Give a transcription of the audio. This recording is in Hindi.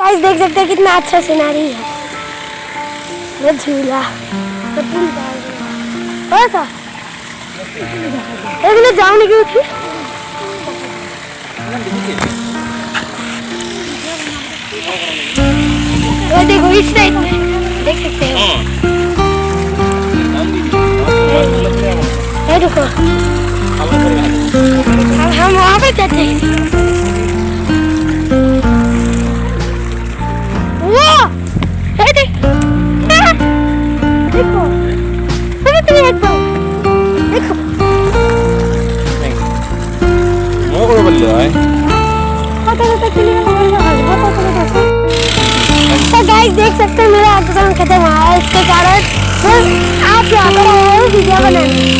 गाइस देख सकते हैं कितना अच्छा सिनारी है। ये झूला ऐसा इसमें जाऊँ नहीं क्यों? ये देखो इस साइड में देख सकते हो। ये देखो हम वहाँ पे जाते हैं। देखो देखो तो गाइस देख सकते हैं मेरा काम खत्म हुआ है। इसके कारण आप यहाँ पर आए हो वीडियो बनाने।